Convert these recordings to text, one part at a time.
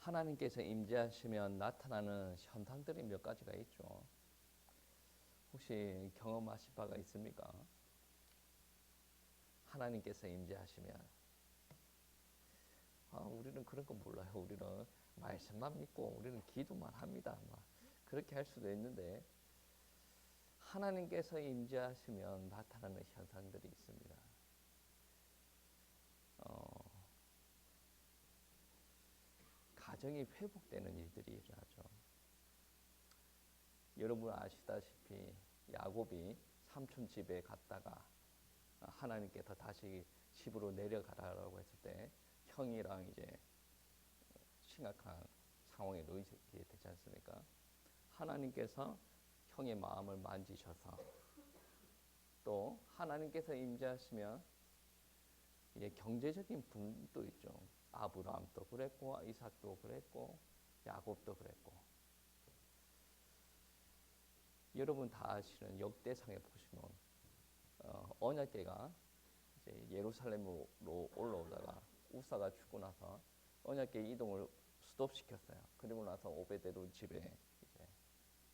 하나님께서 임재하시면 나타나는 현상들이 몇 가지가 있죠. 혹시 경험하신 바가 있습니까? 하나님께서 임재하시면 우리는 그런 거 몰라요. 우리는 말씀만 믿고 우리는 기도만 합니다. 그렇게 할 수도 있는데 하나님께서 임재하시면 나타나는 현상들이 있습니다. 가정이 회복되는 일들이 일어나죠. 여러분 아시다시피 야곱이 삼촌 집에 갔다가 하나님께서 다시 집으로 내려가라고 했을 때 형이랑 이제 심각한 상황에 놓이게 되지 않습니까? 하나님께서 형의 마음을 만지셔서 또 하나님께서 임재하시면 이제 경제적인 분도 있죠. 아브라함도 그랬고 이삭도 그랬고 야곱도 그랬고 여러분 다 아시는 역대상에 보시면 언약궤가 이제 예루살렘으로 올라오다가 우사가 죽고 나서 언약궤 이동을 스톱시켰어요. 그리고 나서 오베데돔 집에 이제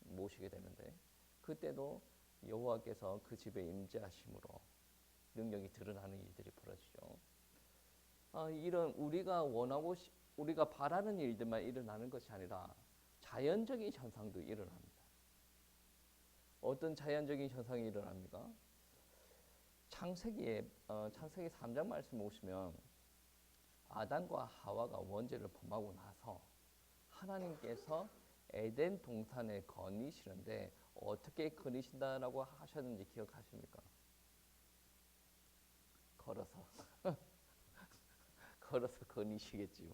모시게 되는데 그때도 여호와께서 그 집에 임재하심으로 능력이 드러나는 일들이 벌어지죠. 이런 우리가 원하고 우리가 바라는 일들만 일어나는 것이 아니라 자연적인 현상도 일어납니다. 어떤 자연적인 현상이 일어납니까? 창세기 3장 말씀 보시면 아담과 하와가 원죄를 범하고 나서 하나님께서 에덴 동산에 거니시는데 어떻게 거니신다라고 하셨는지 기억하십니까? 걸어서 걸어서 거니시겠지요.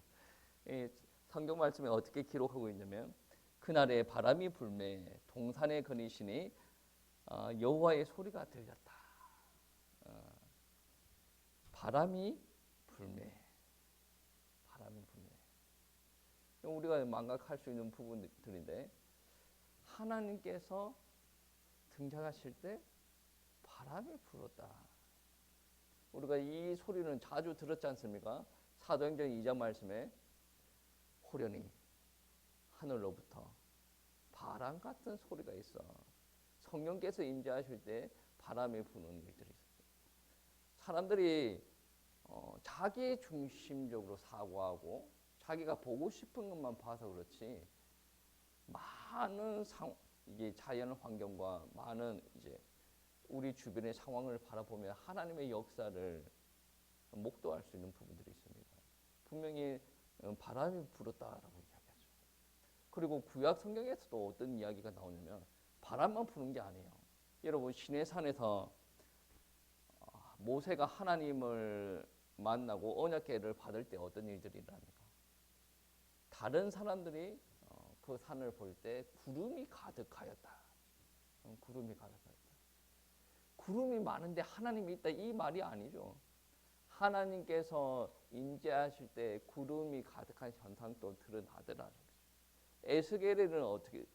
성경 말씀에 어떻게 기록하고 있냐면 그날에 바람이 불매 동산에 거니시니 여호와의 소리가 들렸다. 바람이 불매. 우리가 망각할 수 있는 부분들인데 하나님께서 등장하실 때 바람이 불었다. 우리가 이 소리는 자주 들었지 않습니까? 사도행전 2장 말씀에 호련히 하늘로부터 바람 같은 소리가 있어. 성령께서 임재하실 때 바람이 부는 일들이 있어요. 사람들이 자기 중심적으로 사고하고 자기가 보고 싶은 것만 봐서 그렇지 많은 이게 자연 환경과 많은 이제 우리 주변의 상황을 바라보면 하나님의 역사를 목도할 수 있는 부분들이 있습니다. 분명히 바람이 불었다라고 이야기하죠. 그리고 구약 성경에서도 어떤 이야기가 나오냐면 바람만 부는 게 아니에요. 여러분 시내산에서 모세가 하나님을 만나고 언약궤를 받을 때 어떤 일들이 일어납니까? 다른 사람들이 그 산을 볼 때 구름이 가득하였다. 구름이 가득하였다. 구름이 많은데 하나님이 있다 이 말이 아니죠. 하나님께서 임재하실 때 구름이 가득한 현상도 드러나더라. 에스겔에는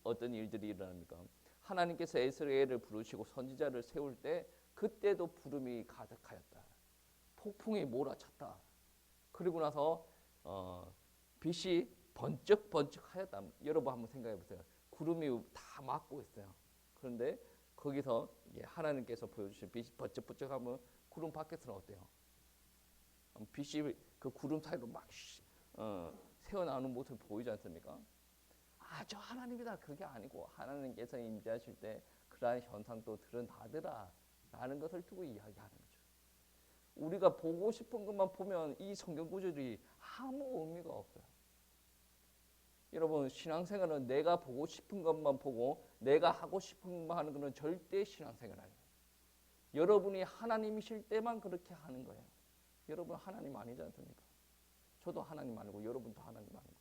어떤 일들이 일어납니까? 하나님께서 에스겔을 부르시고 선지자를 세울 때 그때도 구름이 가득하였다. 폭풍이 몰아쳤다. 그리고 나서 빛이 번쩍번쩍하였다. 여러분 한번 생각해 보세요. 구름이 다 막고 있어요. 그런데 거기서 하나님께서 보여주신 빛이 번쩍번쩍하면 구름 밖에서는 어때요? 빛이 그 구름 사이로 막 새어나오는 모습이 보이지 않습니까? 저 하나님이다. 그게 아니고 하나님께서 임재하실 때 그러한 현상도 드러나더라 라는 것을 두고 이야기하는 거죠. 우리가 보고 싶은 것만 보면 이 성경 구절이 아무 의미가 없어요. 여러분 신앙생활은 내가 보고 싶은 것만 보고 내가 하고 싶은 것만 하는 것은 절대 신앙생활 아니에요. 여러분이 하나님이실 때만 그렇게 하는 거예요. 여러분 하나님 아니지 않습니까? 저도 하나님 아니고 여러분도 하나님 아니고.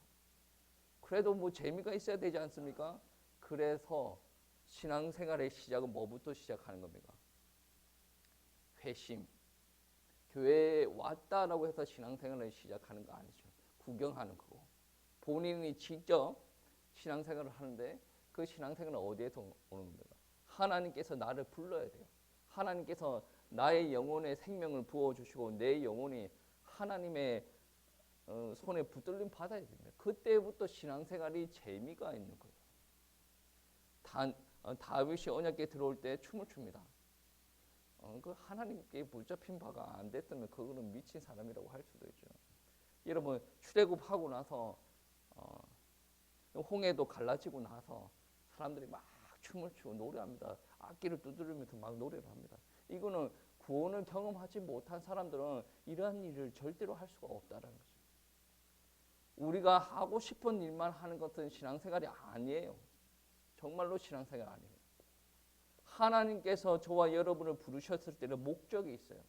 그래도 뭐 재미가 있어야 되지 않습니까? 그래서 신앙생활의 시작은 뭐부터 시작하는 겁니까? 회심. 교회에 왔다라고 해서 신앙생활을 시작하는 거 아니죠. 구경하는 거고. 본인이 직접 신앙생활을 하는데 그 신앙생활은 어디에서 오는 겁니까? 하나님께서 나를 불러야 돼요. 하나님께서 나의 영혼에 생명을 부어주시고 내 영혼이 하나님의 손에 붙들림 받아야 됩니다. 그때부터 신앙생활이 재미가 있는 거예요. 다윗이 언약궤 들어올 때 춤을 춥니다. 그 하나님께 붙잡힌 바가 안 됐다면 그거는 미친 사람이라고 할 수도 있죠. 여러분 출애굽하고 나서 홍해도 갈라지고 나서 사람들이 막 춤을 추고 노래합니다. 악기를 두드리면서 막 노래를 합니다. 이거는 구원을 경험하지 못한 사람들은 이러한 일을 절대로 할 수가 없다는 거죠. 우리가 하고 싶은 일만 하는 것은 신앙생활이 아니에요. 정말로 신앙생활 아니에요. 하나님께서 저와 여러분을 부르셨을 때는 목적이 있어요.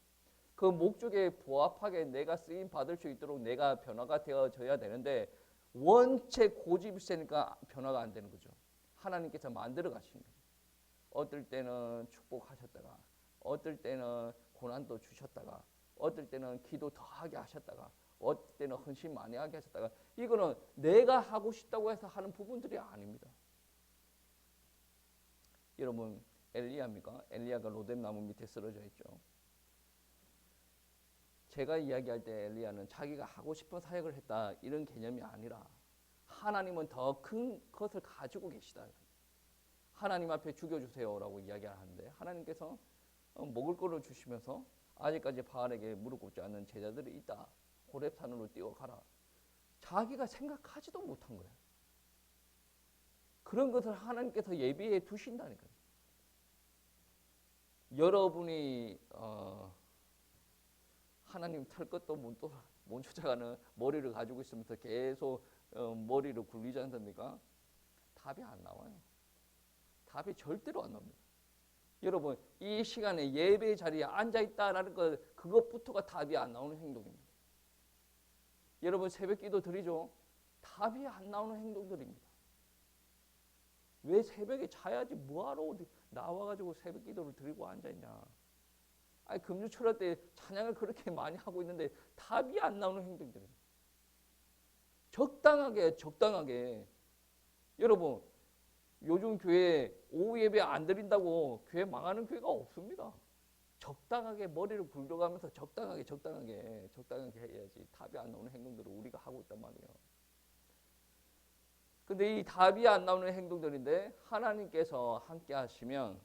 그 목적에 부합하게 내가 쓰임 받을 수 있도록 내가 변화가 되어져야 되는데 원체 고집이 세니까 변화가 안 되는 거죠. 하나님께서 만들어 가시는 거죠. 어떨 때는 축복하셨다가 어떨 때는 고난도 주셨다가 어떨 때는 기도 더하게 하셨다가 어떨 때는 헌신 많이 하게 하셨다가 이거는 내가 하고 싶다고 해서 하는 부분들이 아닙니다. 여러분 엘리야입니까? 엘리야가 로뎀나무 밑에 쓰러져 있죠. 제가 이야기할 때 엘리야는 자기가 하고 싶은 사역을 했다 이런 개념이 아니라 하나님은 더 큰 것을 가지고 계시다. 하나님 앞에 죽여주세요라고 이야기를 하는데 하나님께서 먹을 거를 주시면서 아직까지 바알에게 무릎 꿇지 않는 제자들이 있다. 호렙산으로 뛰어가라. 자기가 생각하지도 못한 거예요. 그런 것을 하나님께서 예비해 두신다니까요. 여러분이 하나님 털 것도 못 쫓아가는 머리를 가지고 있으면서 계속 머리를 굴리지 않습니까? 답이 안 나와요. 답이 절대로 안 나옵니다. 여러분 이 시간에 예배 자리에 앉아있다라는 것 그것부터가 답이 안 나오는 행동입니다. 여러분 새벽기도 드리죠? 답이 안 나오는 행동들입니다. 왜 새벽에 자야지 뭐하러 나와가지고 새벽기도를 드리고 앉아있냐. 아니 금주철학 때 찬양을 그렇게 많이 하고 있는데 답이 안 나오는 행동들입니다. 적당하게 여러분 요즘 교회 오후 예배 안 드린다고 교회 망하는 교회가 없습니다. 적당하게 머리를 굴려가면서 적당하게 해야지 답이 안 나오는 행동들을 우리가 하고 있단 말이에요. 근데 이 답이 안 나오는 행동들인데 하나님께서 함께 하시면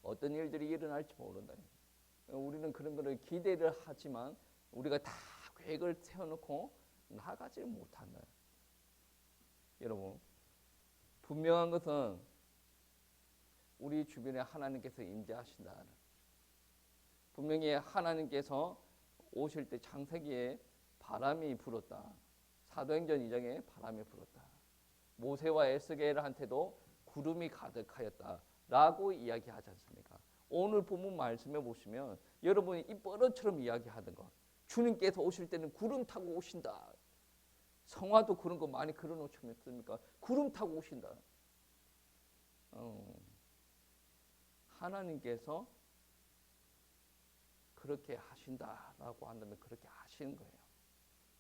어떤 일들이 일어날지 모른다. 우리는 그런 거를 기대를 하지만 우리가 다 계획을 세워놓고 나가지 못한다. 여러분 분명한 것은 우리 주변에 하나님께서 임재하신다. 분명히 하나님께서 오실 때 창세기에 바람이 불었다. 사도행전 2장에 바람이 불었다. 모세와 에스겔한테도 구름이 가득하였다라고 이야기하지 않습니까? 오늘 본문 말씀에 보시면 여러분이 이 뻐런처럼 이야기하던 것 주님께서 오실 때는 구름 타고 오신다. 성화도 그런 거 많이 그려놓지 않습니까? 구름 타고 오신다. 하나님께서 그렇게 하신다라고 한다면 그렇게 하시는 거예요.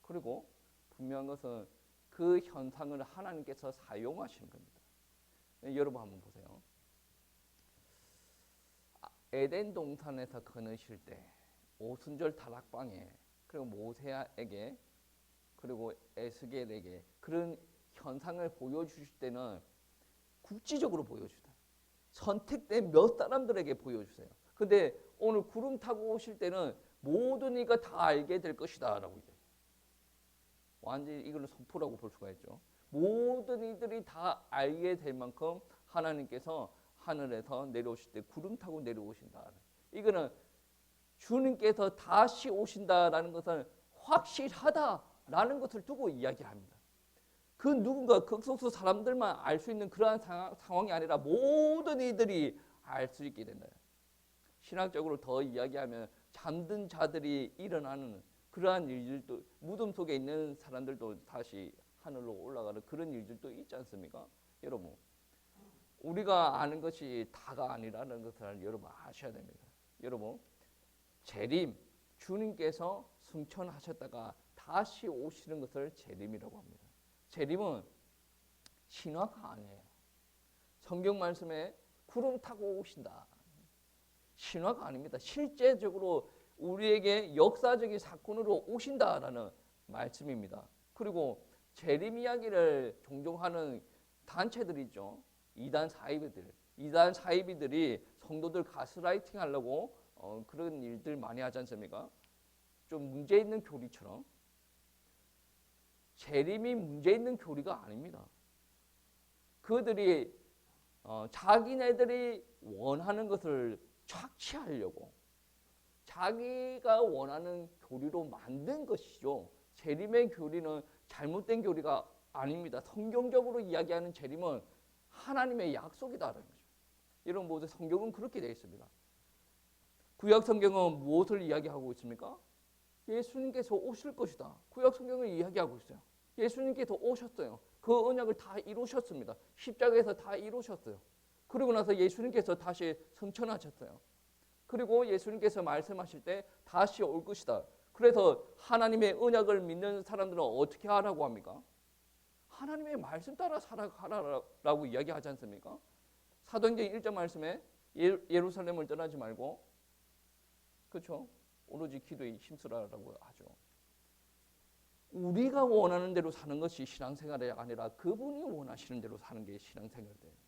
그리고 분명한 것은 그 현상을 하나님께서 사용하시는 겁니다. 여러분 한번 보세요. 에덴 동산에서 거느실 때 오순절 다락방에 그리고 모세에게 그리고 에스겔에게 그런 현상을 보여주실 때는 국지적으로 보여주다. 선택된 몇 사람들에게 보여주세요. 근데 오늘 구름 타고 오실 때는 모든 이가 다 알게 될 것이다 라고 얘기해요. 완전히 이걸 선포라고 볼 수가 있죠. 모든 이들이 다 알게 될 만큼 하나님께서 하늘에서 내려오실 때 구름 타고 내려오신다. 이거는 주님께서 다시 오신다라는 것은 확실하다라는 것을 두고 이야기합니다. 그 누군가 극소수 사람들만 알 수 있는 그러한 상황이 아니라 모든 이들이 알 수 있게 된다. 신학적으로 더 이야기하면 잠든 자들이 일어나는 그러한 일들도 무덤 속에 있는 사람들도 다시 하늘로 올라가는 그런 일들도 있지 않습니까? 여러분 우리가 아는 것이 다가 아니라는 것을 여러분 아셔야 됩니다. 여러분 재림 주님께서 승천하셨다가 다시 오시는 것을 재림이라고 합니다. 재림은 신화가 아니에요. 성경 말씀에 구름 타고 오신다. 신화가 아닙니다. 실제적으로 우리에게 역사적인 사건으로 오신다라는 말씀입니다. 그리고 재림 이야기를 종종 하는 단체들이 있죠. 이단 사이비들이 성도들 가스라이팅 하려고 그런 일들 많이 하지 않습니까? 좀 문제 있는 교리처럼. 재림이 문제 있는 교리가 아닙니다. 그들이 자기네들이 원하는 것을 착취하려고 자기가 원하는 교리로 만든 것이죠. 재림의 교리는 잘못된 교리가 아닙니다. 성경적으로 이야기하는 재림은 하나님의 약속이다라는 거죠. 이런 모든 성경은 그렇게 되어 있습니다. 구약 성경은 무엇을 이야기하고 있습니까? 예수님께서 오실 것이다. 구약 성경을 이야기하고 있어요. 예수님께서 오셨어요. 그 언약을 다 이루셨습니다. 십자가에서 다 이루셨어요. 그리고 나서 예수님께서 다시 승천하셨어요. 그리고 예수님께서 말씀하실 때 다시 올 것이다. 그래서 하나님의 언약을 믿는 사람들은 어떻게 하라고 합니까? 하나님의 말씀 따라 살아가라라고 이야기하지 않습니까? 사도행전 1장 말씀에 예루살렘을 떠나지 말고, 그렇죠? 오로지 기도에 힘쓰라라고 하죠. 우리가 원하는 대로 사는 것이 신앙생활이 아니라 그분이 원하시는 대로 사는 게 신앙생활이에요.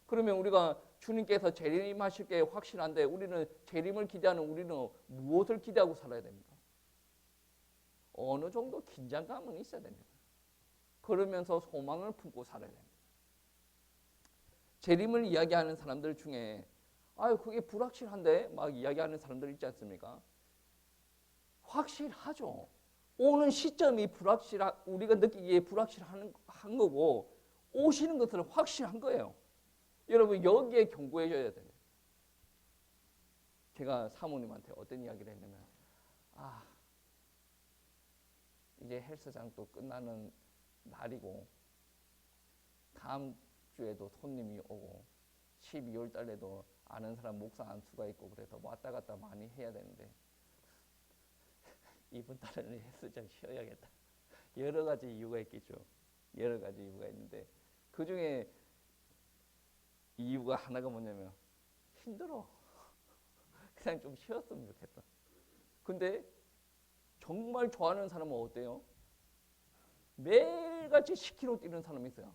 그러면 우리가 주님께서 재림하실 게 확실한데 우리는 재림을 기대하는 우리는 무엇을 기대하고 살아야 됩니까? 어느 정도 긴장감은 있어야 됩니다. 그러면서 소망을 품고 살아야 됩니다. 재림을 이야기하는 사람들 중에 그게 불확실한데 막 이야기하는 사람들 있지 않습니까? 확실하죠. 오는 시점이 우리가 느끼기에 불확실한 거고 오시는 것은 확실한 거예요. 여러분 여기에 경고해줘야 돼요. 제가 사모님한테 어떤 이야기를 했냐면 이제 헬스장 또 끝나는 날이고 다음 주에도 손님이 오고 12월 달에도 아는 사람 목사 안수가 있고 그래서 왔다 갔다 많이 해야 되는데 이번 달에는 헬스장 쉬어야겠다. 여러 가지 이유가 있겠죠. 여러 가지 이유가 있는데 그 중에 이유가 하나가 뭐냐면 힘들어. 그냥 좀 쉬었으면 좋겠다. 근데 정말 좋아하는 사람은 어때요? 매일같이 10km 뛰는 사람이 있어요.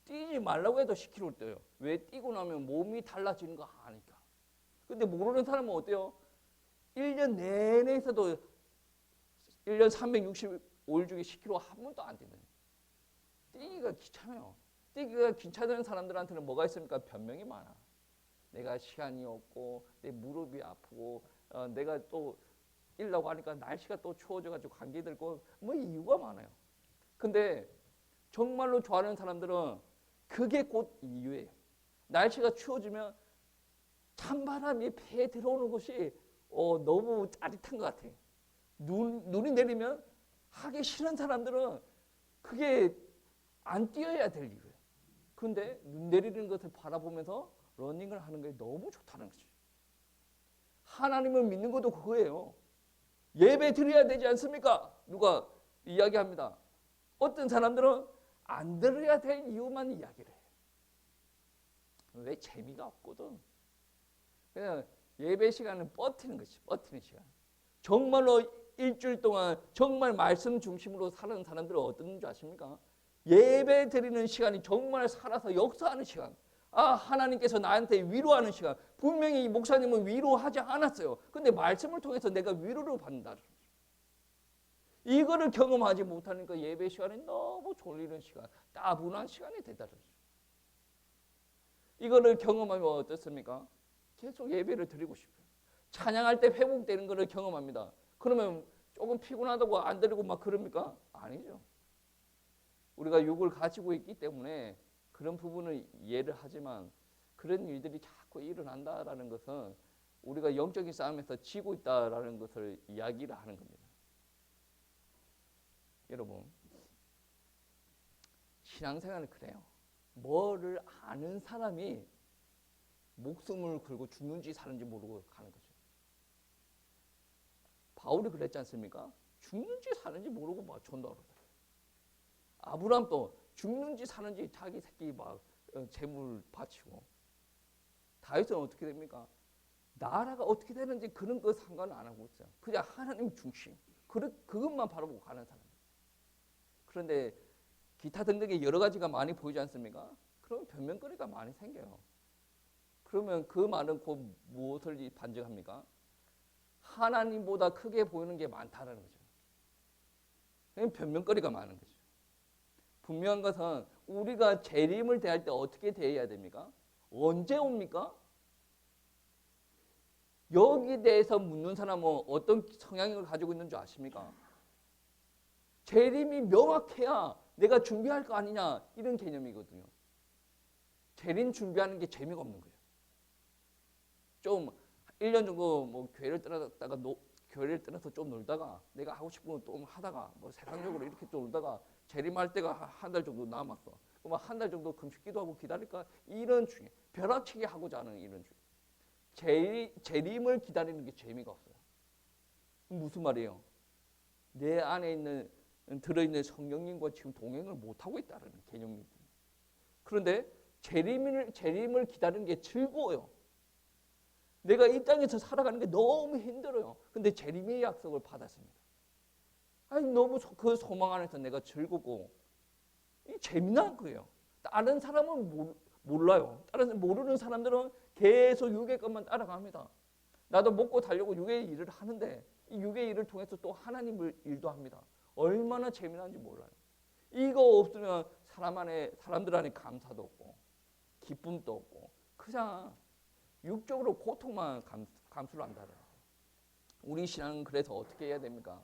뛰지 말라고 해도 10km 뛰어요. 왜? 뛰고 나면 몸이 달라지는 거 아니까. 근데 모르는 사람은 어때요? 1년 내내 있어도 1년 365일 중에 10km 한 번도 안 뛰는. 뛰기가 귀찮아요. 뛰기가 귀찮은 사람들한테는 뭐가 있습니까? 변명이 많아. 내가 시간이 없고 내 무릎이 아프고 내가 또 뛰려고 하니까 날씨가 또 추워져가지고 감기 들고 뭐 이유가 많아요. 근데 정말로 좋아하는 사람들은 그게 곧 이유예요. 날씨가 추워지면 찬바람이 배에 들어오는 것이 너무 짜릿한 것 같아요. 눈이 내리면 하기 싫은 사람들은 그게 안 뛰어야 될 이유예요. 그런데 눈 내리는 것을 바라보면서 러닝을 하는 게 너무 좋다는 거죠. 하나님을 믿는 것도 그거예요. 예배 드려야 되지 않습니까? 누가 이야기합니다. 어떤 사람들은 안 드려야 될 이유만 이야기를 해요. 왜? 재미가 없거든. 그냥 예배 시간은 버티는 것이 버티는 시간. 정말로 일주일 동안 정말 말씀 중심으로 사는 사람들은 어떤 줄 아십니까? 예배 드리는 시간이 정말 살아서 역사하는 시간. 하나님께서 나한테 위로하는 시간. 분명히 이 목사님은 위로하지 않았어요. 근데 말씀을 통해서 내가 위로를 받는다. 이거를 경험하지 못하니까 예배 시간이 너무 졸리는 시간, 따분한 시간이 되다는 거죠. 이거를 경험하면 어떻습니까? 계속 예배를 드리고 싶어요. 찬양할 때 회복되는 것을 경험합니다. 그러면 조금 피곤하다고 안 드리고 막 그럽니까? 아니죠. 우리가 육을 가지고 있기 때문에 그런 부분을 이해를 하지만 그런 일들이 자꾸 일어난다라는 것은 우리가 영적인 싸움에서 지고 있다라는 것을 이야기를 하는 겁니다. 여러분, 신앙생활은 그래요. 뭐를 아는 사람이 목숨을 걸고 죽는지 사는지 모르고 가는 거죠. 바울이 그랬지 않습니까? 죽는지 사는지 모르고 막 전도하러 다녀요. 아브라함도 죽는지 사는지 자기 새끼 막 재물 바치고. 다윗은 어떻게 됩니까? 나라가 어떻게 되는지 그런 거 상관 안 하고 있어요. 그냥 하나님 중심. 그것만 바라보고 가는 사람. 그런데 기타 등등의 여러 가지가 많이 보이지 않습니까? 그러면 변명거리가 많이 생겨요. 그러면 그 말은 곧 무엇을 반증합니까? 하나님보다 크게 보이는 게 많다는 거죠. 변명거리가 많은 거죠. 분명한 것은 우리가 재림을 대할 때 어떻게 대해야 됩니까? 언제 옵니까? 여기에 대해서 묻는 사람은 어떤 성향을 가지고 있는 줄 아십니까? 재림이 명확해야 내가 준비할 거 아니냐 이런 개념이거든요. 재림 준비하는 게 재미가 없는 거예요. 좀 1년 정도 뭐 교회를 떠나서 좀 놀다가 내가 하고 싶은 거 좀 하다가 뭐 세상적으로 이렇게 좀 놀다가 재림할 때가 한 달 정도 남았어. 그럼 한 달 정도 금식 기도하고 기다릴까? 이런 중에 벼락치기 하고자 하는 이런 중에 재림을 기다리는 게 재미가 없어요. 무슨 말이에요? 내 안에 들어있는 성령님과 지금 동행을 못하고 있다는 개념입니다. 그런데 재림을 기다리는 게 즐거워요. 내가 이 땅에서 살아가는 게 너무 힘들어요. 근데 재림의 약속을 받았습니다. 아니 너무 그 소망 안에서 내가 즐겁고 재미난 거예요. 다른 사람은 몰라요. 다른 모르는 사람들은 계속 육의 것만 따라갑니다. 나도 먹고 살려고 육의 일을 하는데 이 육의 일을 통해서 또 하나님의 일도 합니다. 얼마나 재미난지 몰라요. 이거 없으면 사람들 안에 감사도 없고 기쁨도 없고 그냥 육적으로 고통만 감수를 한다는 거예요. 우리 신앙은 그래서 어떻게 해야 됩니까?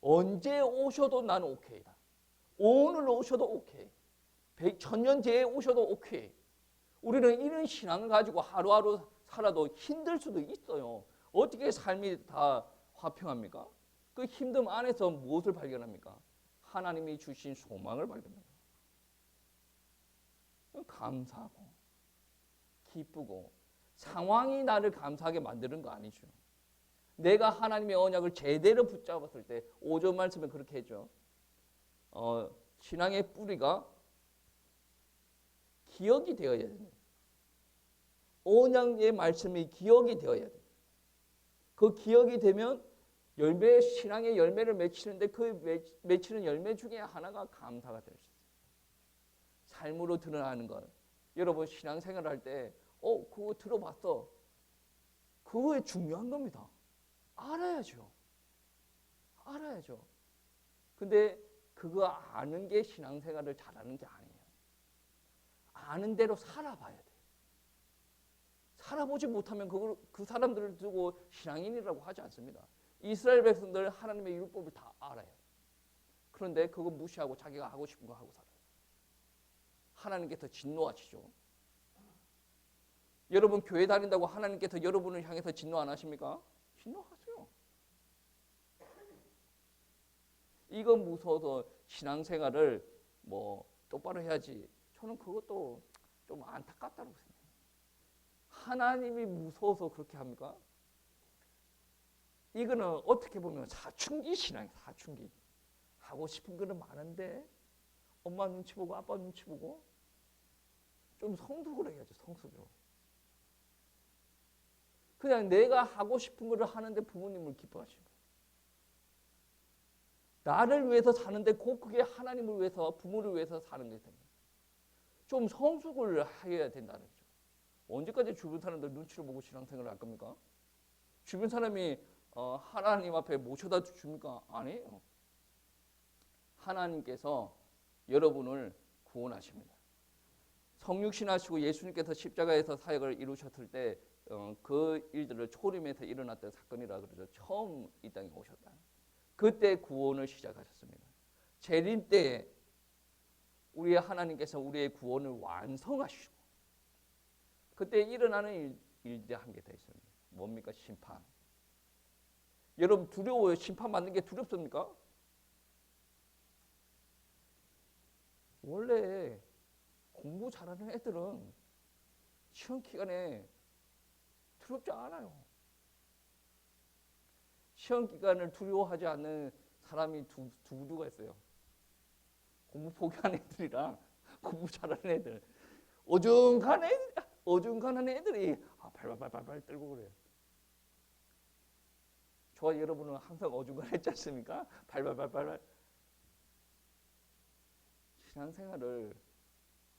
언제 오셔도 나는 오케이다. 오늘 오셔도 오케이. 1000년 뒤에 오셔도 오케이. 우리는 이런 신앙을 가지고 하루하루 살아도 힘들 수도 있어요. 어떻게 삶이 다 화평합니까? 그 힘듦 안에서 무엇을 발견합니까? 하나님이 주신 소망을 발견합니다. 감사하고 기쁘고 상황이 나를 감사하게 만드는 거 아니죠. 내가 하나님의 언약을 제대로 붙잡았을 때 5절 말씀에 그렇게 했죠. 신앙의 뿌리가 기억이 되어야 됩니다. 언약의 말씀이 기억이 되어야 돼요. 그 기억이 되면 신앙의 열매를 맺히는데 그 맺히는 열매 중에 하나가 감사가 될 수 있어요. 삶으로 드러나는 것. 여러분 신앙생활 할 때 그거 들어봤어. 그거에 중요한 겁니다. 알아야죠. 근데 그거 아는 게 신앙생활을 잘하는 게 아니에요. 아는 대로 살아봐야 돼요. 살아보지 못하면 그 사람들을 두고 신앙인이라고 하지 않습니다. 이스라엘 백성들 하나님의 율법을 다 알아요. 그런데 그거 무시하고 자기가 하고 싶은 거 하고 살아요. 하나님께서 진노하시죠. 여러분 교회 다닌다고 하나님께서 여러분을 향해서 진노 안 하십니까? 진노하세요. 이거 무서워서 신앙생활을 똑바로 해야지. 저는 그것도 좀 안타깝다고 생각해요. 하나님이 무서워서 그렇게 합니까? 이거는 어떻게 보면 사춘기 신앙이에요. 사춘기. 하고 싶은 거는 많은데 엄마 눈치 보고 아빠 눈치 보고 좀 성숙을 해야죠. 성숙으로. 그냥 내가 하고 싶은 거를 하는데 부모님을 기뻐하시고 나를 위해서 사는데 꼭 그게 하나님을 위해서 부모를 위해서 사는 게 됩니다. 좀 성숙을 해야 된다는 거죠. 언제까지 주변 사람들 눈치를 보고 신앙생활을 할 겁니까? 주변 사람이 하나님 앞에 모셔다 줍니까? 아니에요. 하나님께서 여러분을 구원하십니다. 성육신하시고 예수님께서 십자가에서 사역을 이루셨을 때 그 일들을 초림에서 일어났던 사건이라 그러죠. 처음 이 땅에 오셨다. 그때 구원을 시작하셨습니다. 재림 때에 우리의 하나님께서 우리의 구원을 완성하시고 그때 일어나는 일들이 한 개 더 있습니다. 뭡니까? 심판. 여러분 두려워요? 심판 받는 게 두렵습니까? 원래 공부 잘하는 애들은 시험 기간에 두렵지 않아요. 시험 기간을 두려워하지 않는 사람이 누구가 있어요? 공부 포기하는 애들이랑 공부 잘하는 애들. 어중간한 애들이 발발발발 떨고 그래요. 저와 여러분은 항상 어중간했지 않습니까? 발발발발. 신앙생활을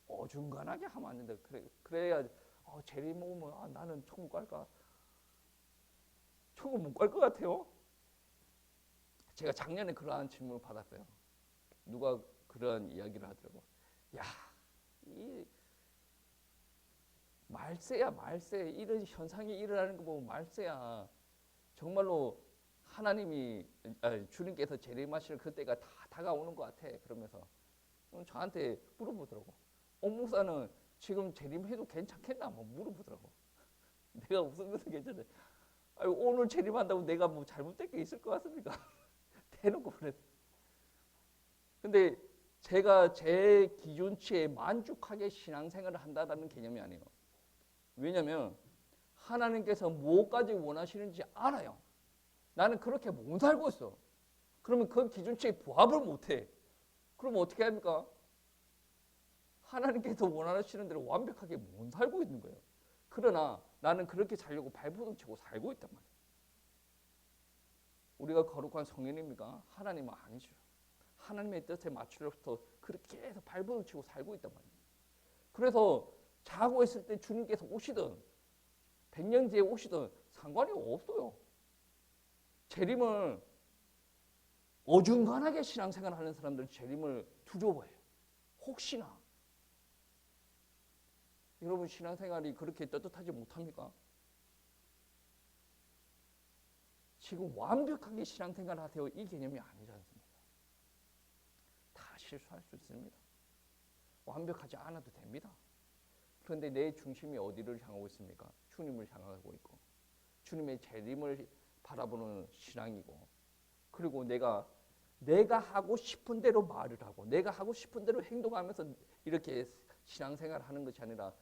어중간하게 하면 안 된다. 그래야 재림 오면 나는 천국 갈까? 천국 못 갈 것 같아요. 제가 작년에 그러한 질문을 받았어요. 누가 그런 이야기를 하더라고. 야, 이 말세야 말세. 이런 현상이 일어나는 거 보면 말세야. 정말로 하나님이 주님께서 재림하실 그때가 다 다가오는 것 같아. 그러면서 저한테 물어보더라고. 목사는 지금 재림해도 괜찮겠나? 뭐 물어보더라고. 내가 웃으면서 괜찮아. 오늘 재림한다고 내가 뭐 잘못된 게 있을 것 같습니까? 대놓고 그랬어. 근데 제가 제 기준치에 만족하게 신앙생활을 한다는 개념이 아니에요. 왜냐하면 하나님께서 무엇까지 원하시는지 알아요. 나는 그렇게 못 살고 있어. 그러면 그 기준치에 부합을 못해. 그럼 어떻게 합니까? 하나님께서 원하시는 대로 완벽하게 못 살고 있는 거예요. 그러나 나는 그렇게 살려고 발버둥 치고 살고 있단 말이에요. 우리가 거룩한 성인입니까? 하나님은 아니죠. 하나님의 뜻에 맞추려서 그렇게 해서 발버둥 치고 살고 있단 말이에요. 그래서 자고 있을 때 주님께서 오시든 100년 뒤에 오시든 상관이 없어요. 재림을 어중간하게 신앙생활하는 사람들은 재림을 두려워해요. 혹시나. 여러분 신앙생활이 그렇게 떳떳하지 못합니까? 지금 완벽하게 신앙생활 하세요. 이 개념이 아니지 않습니까? 다 실수할 수 있습니다. 완벽하지 않아도 됩니다. 그런데 내 중심이 어디를 향하고 있습니까? 주님을 향하고 있고 주님의 재림을 바라보는 신앙이고 그리고 내가 하고 싶은 대로 말을 하고 내가 하고 싶은 대로 행동하면서 이렇게 신앙생활을 하는 것이 아니라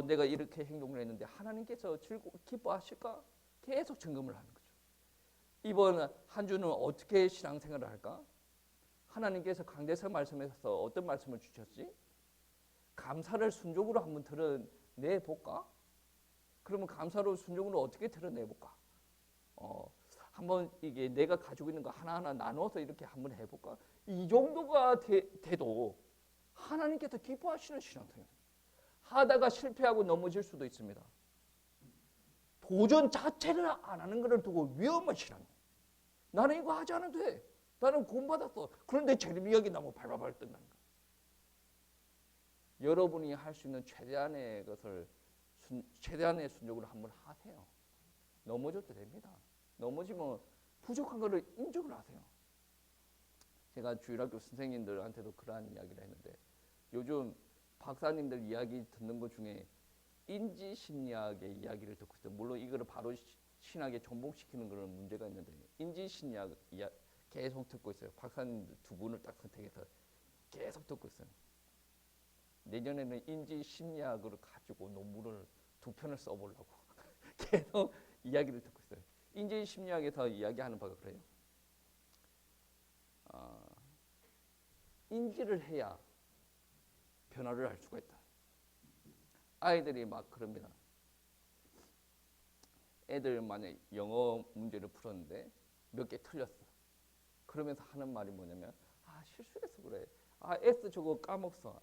내가 이렇게 행동을 했는데 하나님께서 기뻐하실까? 계속 점검을 하는 거죠. 이번 한 주는 어떻게 신앙생활을 할까? 하나님께서 강대서 말씀에서 어떤 말씀을 주셨지? 감사를 순종으로 한번 드러내볼까? 그러면 감사로 순종으로 어떻게 드러내볼까? 한번 이게 내가 가지고 있는 거 하나하나 나눠서 이렇게 한번 해볼까? 이 정도가 돼도 하나님께서 기뻐하시는 신앙생활. 하다가 실패하고 넘어질 수도 있습니다. 도전 자체를 안 하는 것을 두고 위험한 신앙. 나는 이거 하지 않아도 돼. 나는 구원받았어. 그런데 재림 이야기 나면 발발발 뜬다는 거야. 여러분이 할 수 있는 최대한의 것을 최대한의 순종으로 한번 하세요. 넘어져도 됩니다. 넘어지면 부족한 것을 인정을 하세요. 제가 주일학교 선생님들한테도 그러한 이야기를 했는데 요즘 박사님들 이야기 듣는 것 중에 인지심리학의 이야기를 듣고 있어요. 물론 이거를 바로 신학에 접목시키는 그런 문제가 있는데 인지심리학 계속 듣고 있어요. 박사님들 두 분을 딱 선택해서 계속 듣고 있어요. 내년에는 인지심리학을 가지고 논문을 2편을 써보려고 계속 이야기를 듣고 있어요. 인지심리학에서 이야기하는 바가 그래요. 인지를 해야 변화를 할 수가 있다. 아이들이 막 그럽니다. 애들 만약 영어 문제를 풀었는데 몇 개 틀렸어. 그러면서 하는 말이 뭐냐면 실수해서 그래. S 저거 까먹었어.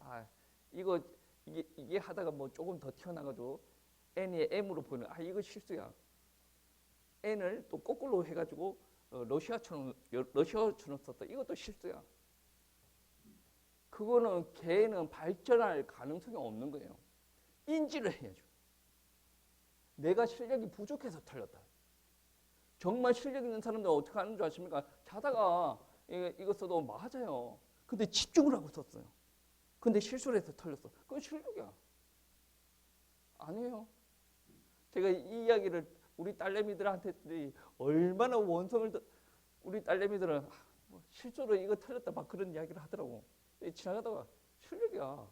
이게 하다가 뭐 조금 더 튀어나가지고 N이 M으로 보이는 이거 실수야. N을 또 거꾸로 해가지고 러시아처럼 썼다. 이것도 실수야. 그거는 걔는 발전할 가능성이 없는 거예요. 인지를 해야죠. 내가 실력이 부족해서 틀렸다. 정말 실력 있는 사람들은 어떻게 하는 줄 아십니까? 자다가 이거 써도 맞아요. 근데 집중을 하고 썼어요. 근데 실수를 해서 틀렸어. 그건 실력이야. 아니에요. 제가 이 이야기를 우리 딸내미들한테 얼마나 원성을 우리 딸내미들은 실수로 이거 틀렸다 막 그런 이야기를 하더라고. 지나가다가 실력이야.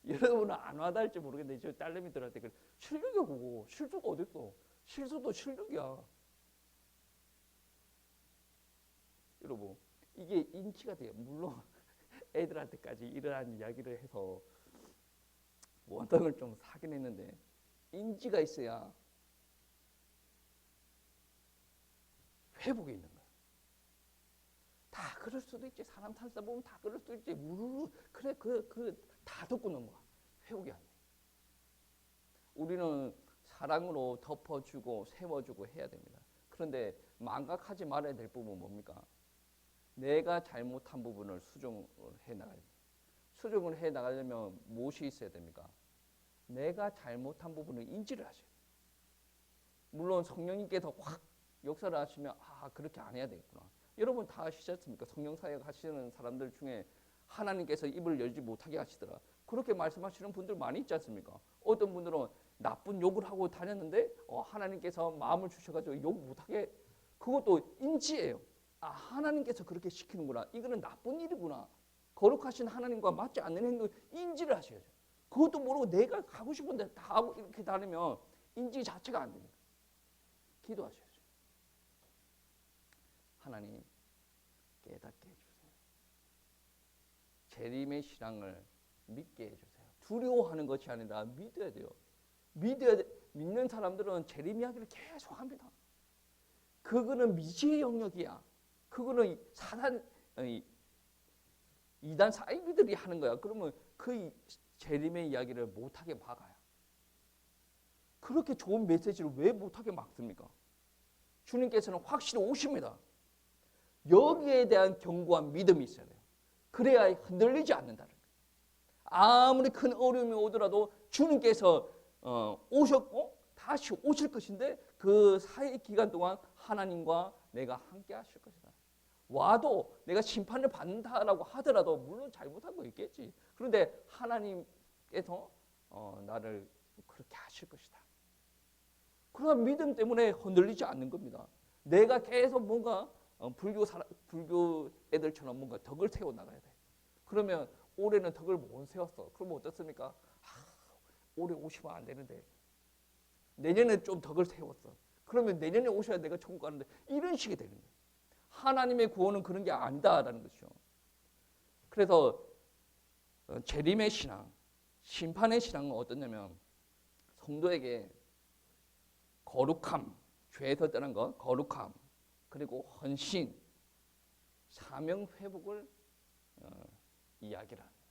여러분은 안 와닿을지 모르겠는데 저 딸내미들한테 그래. 실력이고 실수가 어딨어. 실수도 실력이야. 여러분 이게 인지가 돼요. 물론 애들한테까지 이러한 이야기를 해서 원성을 좀 사긴 했는데 인지가 있어야 회복이 있는 거야. 다 그럴 수도 있지. 사람 살다 보면 다 그럴 수도 있지. 우르르 그래 다 듣고 넘어가. 회복이 안 돼. 우리는 사랑으로 덮어주고 세워주고 해야 됩니다. 그런데 망각하지 말아야 될 부분은 뭡니까? 내가 잘못한 부분을 수정을 해 나가야 됩니다. 수정을 해 나가려면 무엇이 있어야 됩니까? 내가 잘못한 부분을 인지를 하셔야 돼요. 물론 성령님께서 확 역사를 하시면 그렇게 안 해야 되겠구나. 여러분 다 아시지 않습니까? 성령 사역 하시는 사람들 중에 하나님께서 입을 열지 못하게 하시더라. 그렇게 말씀하시는 분들 많이 있지 않습니까? 어떤 분들은 나쁜 욕을 하고 다녔는데 하나님께서 마음을 주셔가지고 욕 못하게, 그것도 인지해요. 하나님께서 그렇게 시키는구나. 이거는 나쁜 일이구나. 거룩하신 하나님과 맞지 않는 행동 인지를 하셔야죠. 그것도 모르고 내가 가고 싶은데 다 하고 이렇게 다니면 인지 자체가 안 됩니다. 기도하셔야죠. 하나님 깨닫게 해주세요. 재림의 신앙을 믿게 해주세요. 두려워하는 것이 아니라 믿어야 돼요. 믿는 사람들은 재림 이야기를 계속 합니다. 그거는 미지의 영역이야. 그거는 사단, 이단 사이비들이 하는 거야. 그러면 그 재림의 이야기를 못하게 막아요. 그렇게 좋은 메시지를 왜 못하게 막습니까? 주님께서는 확실히 오십니다. 여기에 대한 견고한 믿음이 있어야 돼요. 그래야 흔들리지 않는다는 거예요. 아무리 큰 어려움이 오더라도 주님께서 오셨고 다시 오실 것인데 그 사이 기간 동안 하나님과 내가 함께 하실 것이다. 와도 내가 심판을 받는다라고 하더라도 물론 잘못한 거 있겠지. 그런데 하나님께서 나를 그렇게 하실 것이다. 그런 믿음 때문에 흔들리지 않는 겁니다. 내가 계속 뭔가 불교 애들처럼 뭔가 덕을 세워 나가야 돼. 그러면 올해는 덕을 못 세웠어. 그러면 어떻습니까? 올해 오시면 안 되는데 내년에 좀 덕을 세웠어. 그러면 내년에 오셔야 내가 천국 가는데 이런 식이 되는 거예요. 하나님의 구원은 그런 게 아니다라는 것이죠. 그래서 재림의 신앙, 심판의 신앙은 어떠냐면 성도에게 거룩함, 죄에서 떠난 것, 거룩함, 그리고 헌신, 사명 회복을 이야기를 합니다.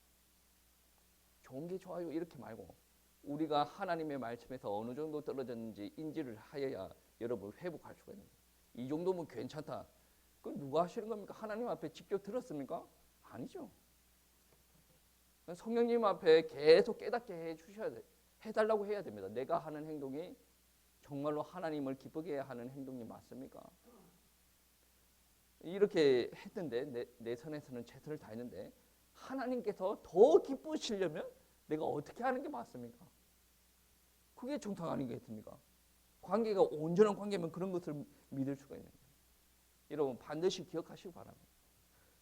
좋은 게 좋아요 이렇게 말고 우리가 하나님의 말씀에서 어느 정도 떨어졌는지 인지를 하여야 여러분 회복할 수가 있는 거예요. 이 정도면 괜찮다. 그건 누가 하시는 겁니까? 하나님 앞에 직접 들었습니까? 아니죠. 성령님 앞에 계속 깨닫게 해주셔야 돼. 해달라고 해야 됩니다. 내가 하는 행동이 정말로 하나님을 기쁘게 하는 행동이 맞습니까? 이렇게 했는데 내 선에서는 최선을 다했는데 하나님께서 더 기쁘시려면 내가 어떻게 하는 게 맞습니까? 그게 정상 아니겠습니까? 관계가 온전한 관계면 그런 것을 믿을 수가 있는 거예요. 여러분 반드시 기억하시기 바랍니다.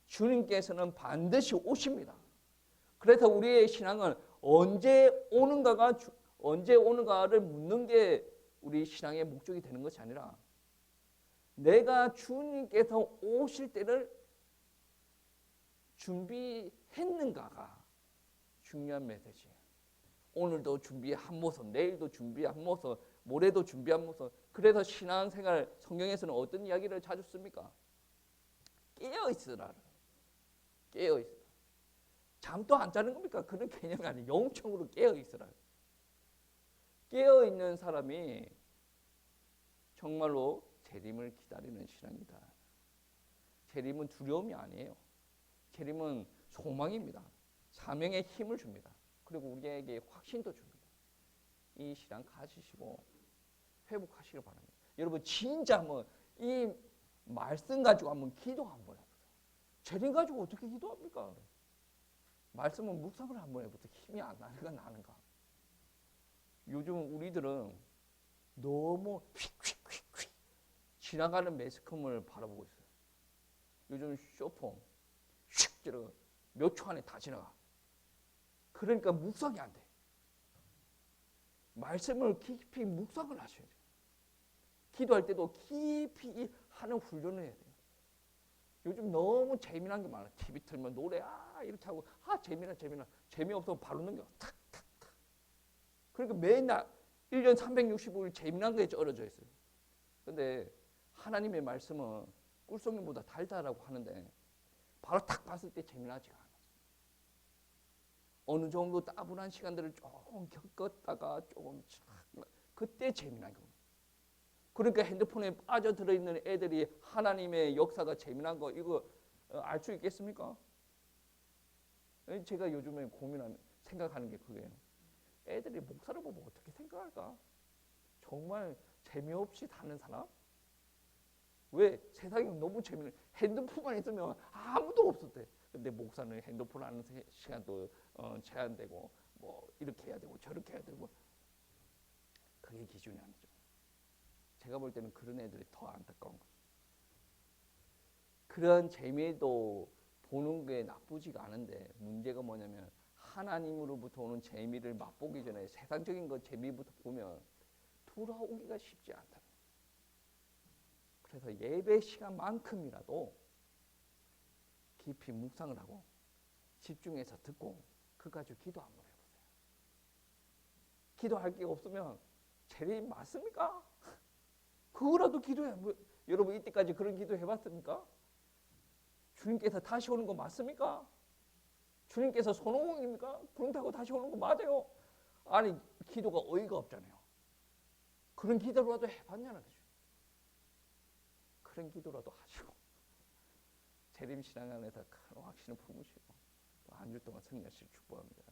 주님께서는 반드시 오십니다. 그래서 우리의 신앙은 언제 오는가를 묻는 게 우리 신앙의 목적이 되는 것이 아니라 내가 주님께서 오실 때를 준비했는가가 중요한 메시지예요. 오늘도 준비한 모습, 내일도 준비한 모습, 모레도 준비한 모습. 그래서 신앙생활 성경에서는 어떤 이야기를 자주 씁니까? 깨어있으라. 깨어있으라. 잠도 안 자는 겁니까? 그런 개념이 아니에요. 영적으로 깨어있으라. 깨어있는 사람이 정말로 재림을 기다리는 신앙이다. 재림은 두려움이 아니에요. 재림은 소망입니다. 사명에 힘을 줍니다. 그리고 우리에게 확신도 줍니다. 이 신앙 가지시고 회복하시길 바랍니다. 여러분 진짜 한번 이 말씀 가지고 한번 기도 한번 해보세요. 재림 가지고 어떻게 기도합니까? 말씀은 묵상을 한번 해보세요. 힘이 안 나는가 나는가. 요즘 우리들은 너무 휙휙휙휙 지나가는 매스컴을 바라보고 있어요. 요즘 쇼폼 휙 지나가 몇 초 안에 다 지나가. 그러니까 묵상이 안 돼. 말씀을 깊이 묵상을 하셔야 돼요. 기도할 때도 깊이 하는 훈련을 해야 돼요. 요즘 너무 재미난 게 많아요. TV 틀면 노래 이렇게 하고 재미나 재미없으면 바로 넘겨 탁탁탁. 그러니까 맨날 1년 365일 재미난 거에 쩔어져 있어요. 근데 하나님의 말씀은 꿀송이보다 달다라고 하는데 바로 딱 봤을 때 재미나지가 않아. 어느 정도 따분한 시간들을 조금 겪었다가 조금 그때 재미난 겁니다. 그러니까 핸드폰에 빠져들어 있는 애들이 하나님의 역사가 재미난 거 이거 알 수 있겠습니까? 제가 요즘에 생각하는 게 그거예요. 애들이 목사를 보면 어떻게 생각할까? 정말 재미없이 사는 사람? 왜? 세상이 너무 재미는 핸드폰만 있으면 아무도 없었대. 근데 목사는 핸드폰 하는 시간도 제한되고 뭐 이렇게 해야 되고 저렇게 해야 되고 그게 기준이 아니죠. 제가 볼 때는 그런 애들이 더 안타까운 거죠. 그런 재미도 보는 게 나쁘지가 않은데 문제가 뭐냐면 하나님으로부터 오는 재미를 맛보기 전에 세상적인 것 재미부터 보면 돌아오기가 쉽지 않다. 그래서 예배 시간만큼이라도 깊이 묵상을 하고 집중해서 듣고 그 가지고 기도 한번 해보세요. 기도할 게 없으면 재림 맞습니까? 그거라도 기도해. 여러분 이때까지 그런 기도 해봤습니까? 주님께서 다시 오는 거 맞습니까? 주님께서 손오공입니까? 그런다고 다시 오는 거 맞아요? 아니 기도가 어이가 없잖아요. 그런 기도라도 해봤냐는 거죠. 그런 기도라도 하시고 재림신앙 안에서 큰 확신을 품으시고 한 주 동안 승리하시길 축복합니다.